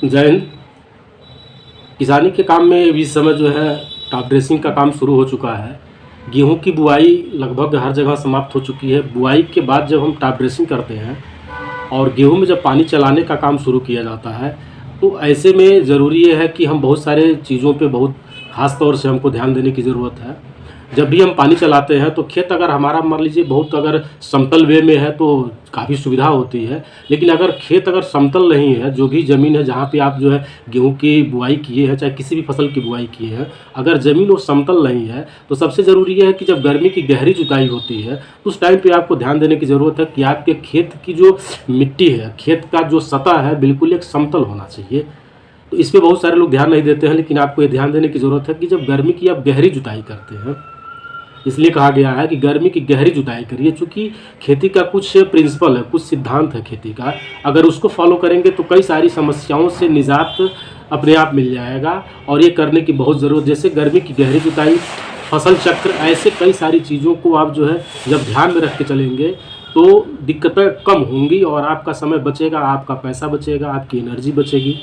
जय हिंद। किसानी के काम में इस समय जो है टॉप ड्रेसिंग का काम शुरू हो चुका है। गेहूं की बुआई लगभग हर जगह समाप्त हो चुकी है। बुआई के बाद जब हम टॉप ड्रेसिंग करते हैं और गेहूं में जब पानी चलाने का काम शुरू किया जाता है, तो ऐसे में ज़रूरी ये है कि हम बहुत सारे चीज़ों पे बहुत ख़ास तौर से हमको ध्यान देने की ज़रूरत है। जब भी हम पानी चलाते हैं तो खेत अगर हमारा मान लीजिए बहुत अगर समतल वे में है तो काफ़ी सुविधा होती है। लेकिन अगर खेत अगर समतल नहीं है, जो भी ज़मीन है जहाँ पे आप जो है गेहूं की बुआई किए हैं, चाहे किसी भी फसल की बुआई किए हैं, अगर ज़मीन वो समतल नहीं है तो सबसे ज़रूरी ये है कि जब गर्मी की गहरी जुताई होती है तो उस टाइम पे आपको ध्यान देने की ज़रूरत है कि आपके खेत की जो मिट्टी है, खेत का जो सतह है, बिल्कुल एक समतल होना चाहिए। तो इस पे बहुत सारे लोग ध्यान नहीं देते हैं, लेकिन आपको ये ध्यान देने की ज़रूरत है कि जब गर्मी की आप गहरी जुताई करते हैं, इसलिए कहा गया है कि गर्मी की गहरी जुताई करिए, चूँकि खेती का कुछ प्रिंसिपल है, कुछ सिद्धांत है खेती का। अगर उसको फॉलो करेंगे तो कई सारी समस्याओं से निजात अपने आप मिल जाएगा। और ये करने की बहुत ज़रूरत, जैसे गर्मी की गहरी जुताई, फसल चक्र, ऐसे कई सारी चीज़ों को आप जो है जब ध्यान में रख के चलेंगे तो दिक्कतें कम होंगी और आपका समय बचेगा, आपका पैसा बचेगा, आपकी एनर्जी बचेगी।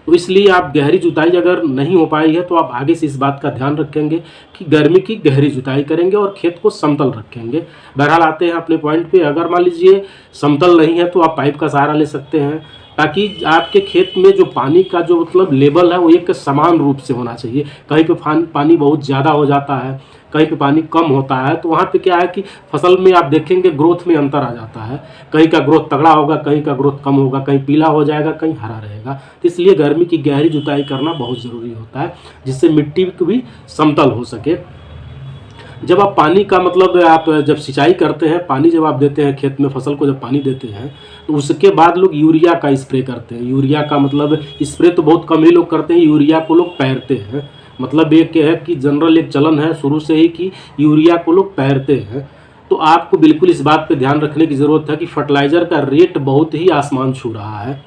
तो इसलिए आप गहरी जुताई अगर नहीं हो पाई है तो आप आगे से इस बात का ध्यान रखेंगे कि गर्मी की गहरी जुताई करेंगे और खेत को समतल रखेंगे। बहरहाल आते हैं अपने पॉइंट पे। अगर मान लीजिए समतल नहीं है तो आप पाइप का सहारा ले सकते हैं, ताकि आपके खेत में जो पानी का जो मतलब लेवल है वो एक समान रूप से होना चाहिए। कहीं पे पानी बहुत ज़्यादा हो जाता है, कहीं पे पानी कम होता है, तो वहाँ पे क्या है कि फसल में आप देखेंगे ग्रोथ में अंतर आ जाता है। कहीं का ग्रोथ तगड़ा होगा, कहीं का ग्रोथ कम होगा, कहीं पीला हो जाएगा, कहीं हरा रहेगा। तो इसलिए गर्मी की गहरी जुताई करना बहुत ज़रूरी होता है, जिससे मिट्टी भी समतल हो सके। जब आप पानी का मतलब आप जब सिंचाई करते हैं, पानी जब आप देते हैं खेत में, फसल को जब पानी देते हैं, तो उसके बाद लोग यूरिया का स्प्रे करते हैं। यूरिया का मतलब स्प्रे तो बहुत कम ही लोग करते हैं, यूरिया को लोग पैरते हैं। मतलब एक है कि जनरल एक चलन है शुरू से ही कि यूरिया को लोग पैरते हैं। तो आपको बिल्कुल इस बात पे ध्यान रखने की ज़रूरत है कि फर्टिलाइज़र का रेट बहुत ही आसमान छू रहा है।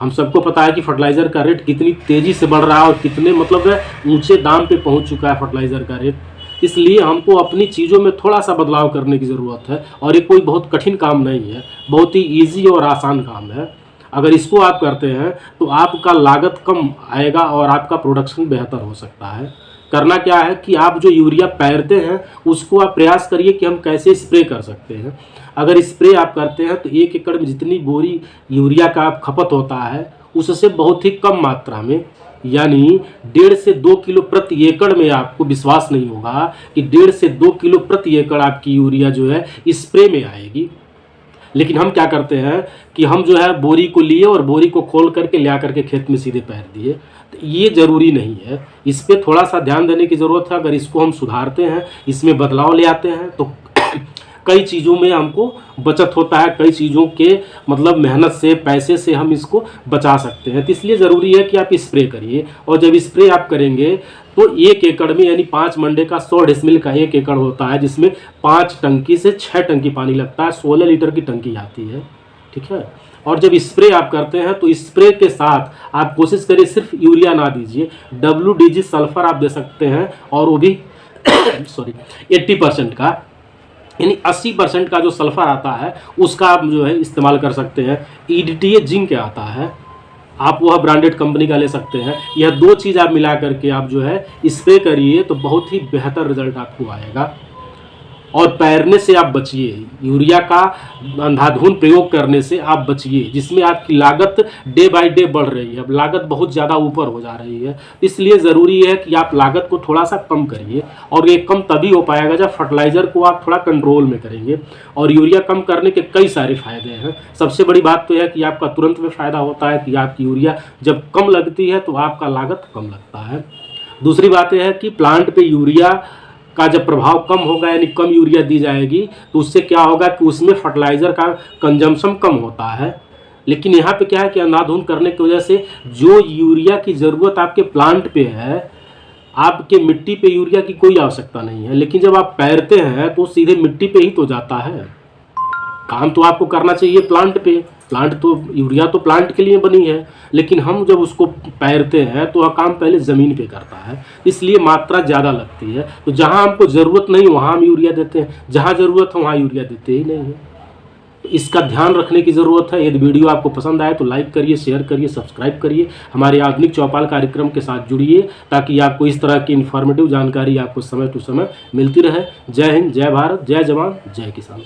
हम सबको पता है कि फर्टिलाइज़र का रेट कितनी तेज़ी से बढ़ रहा है और कितने मतलब ऊंचे दाम पे पहुंच चुका है फर्टिलाइज़र का रेट। इसलिए हमको अपनी चीज़ों में थोड़ा सा बदलाव करने की ज़रूरत है। और ये कोई बहुत कठिन काम नहीं है, बहुत ही ईजी और आसान काम है। अगर इसको आप करते हैं तो आपका लागत कम आएगा और आपका प्रोडक्शन बेहतर हो सकता है। करना क्या है कि आप जो यूरिया पैरते हैं उसको आप प्रयास करिए कि हम कैसे स्प्रे कर सकते हैं। अगर स्प्रे आप करते हैं तो 1 एकड़ में जितनी बोरी यूरिया का आप खपत होता है उससे बहुत ही कम मात्रा में, यानी 1.5 से 2 किलो प्रति एकड़ में, आपको विश्वास नहीं होगा कि 1.5 से 2 किलो प्रति एकड़ आपकी यूरिया जो है स्प्रे में आएगी। लेकिन हम क्या करते हैं कि हम जो है बोरी को लिए और बोरी को खोल करके ले करके खेत में सीधे पैर दिए। तो ये ज़रूरी नहीं है, इस पर थोड़ा सा ध्यान देने की ज़रूरत है। अगर इसको हम सुधारते हैं, इसमें बदलाव ले आते हैं, तो कई चीज़ों में हमको बचत होता है, कई चीज़ों के मतलब मेहनत से, पैसे से हम इसको बचा सकते हैं। तो इसलिए ज़रूरी है कि आप स्प्रे करिए। और जब स्प्रे आप करेंगे तो 1 एकड़ में, यानी 5 मंडे का 100 डेसिमल का 1 एकड़ होता है, जिसमें 5 टंकी से 6 टंकी पानी लगता है, 16 लीटर की टंकी आती है। ठीक है। और जब स्प्रे आप करते हैं तो स्प्रे के साथ आप कोशिश करिए सिर्फ यूरिया ना दीजिए, WDG सल्फर आप दे सकते हैं, और वो भी सॉरी 80% का, यानी 80% का जो सल्फर आता है उसका आप जो है इस्तेमाल कर सकते हैं। EDTA जिंक आता है, आप वह ब्रांडेड कंपनी का ले सकते हैं। यह 2 चीज़ आप मिला करके आप जो है स्प्रे करिए तो बहुत ही बेहतर रिजल्ट आपको आएगा। और पैरने से आप बचिए, यूरिया का अंधाधुंध प्रयोग करने से आप बचिए, जिसमें आपकी लागत डे बाय डे बढ़ रही है। अब लागत बहुत ज़्यादा ऊपर हो जा रही है, इसलिए ज़रूरी है कि आप लागत को थोड़ा सा कम करिए। और ये कम तभी हो पाएगा जब फर्टिलाइज़र को आप थोड़ा कंट्रोल में करेंगे। और यूरिया कम करने के कई सारे फ़ायदे हैं। सबसे बड़ी बात तो यह है कि आपका तुरंत में फ़ायदा होता है कि आपकी यूरिया जब कम लगती है तो आपका लागत कम लगता है। दूसरी बात यह है कि प्लांट पे यूरिया का जब प्रभाव कम होगा, यानी कम यूरिया दी जाएगी, तो उससे क्या होगा कि उसमें फर्टिलाइज़र का कंजम्पशन कम होता है। लेकिन यहाँ पे क्या है कि अंधाधुंध करने की वजह से जो यूरिया की ज़रूरत आपके प्लांट पे है, आपके मिट्टी पे यूरिया की कोई आवश्यकता नहीं है। लेकिन जब आप पैरते हैं तो सीधे मिट्टी पे ही तो जाता है। काम तो आपको करना चाहिए प्लांट पे, प्लांट तो, यूरिया तो प्लांट के लिए बनी है, लेकिन हम जब उसको पैरते हैं तो वह काम पहले ज़मीन पे करता है, इसलिए मात्रा ज़्यादा लगती है। तो जहाँ हमको ज़रूरत नहीं वहाँ हम यूरिया देते हैं, जहाँ ज़रूरत है वहाँ यूरिया देते ही नहीं है। इसका ध्यान रखने की ज़रूरत है। यदि वीडियो आपको पसंद आए तो लाइक करिए, शेयर करिए, सब्सक्राइब करिए, हमारे आधुनिक चौपाल कार्यक्रम के साथ जुड़िए, ताकि आपको इस तरह की इन्फॉर्मेटिव जानकारी आपको समय टू समय मिलती रहे। जय हिंद, जय भारत, जय जवान, जय किसान।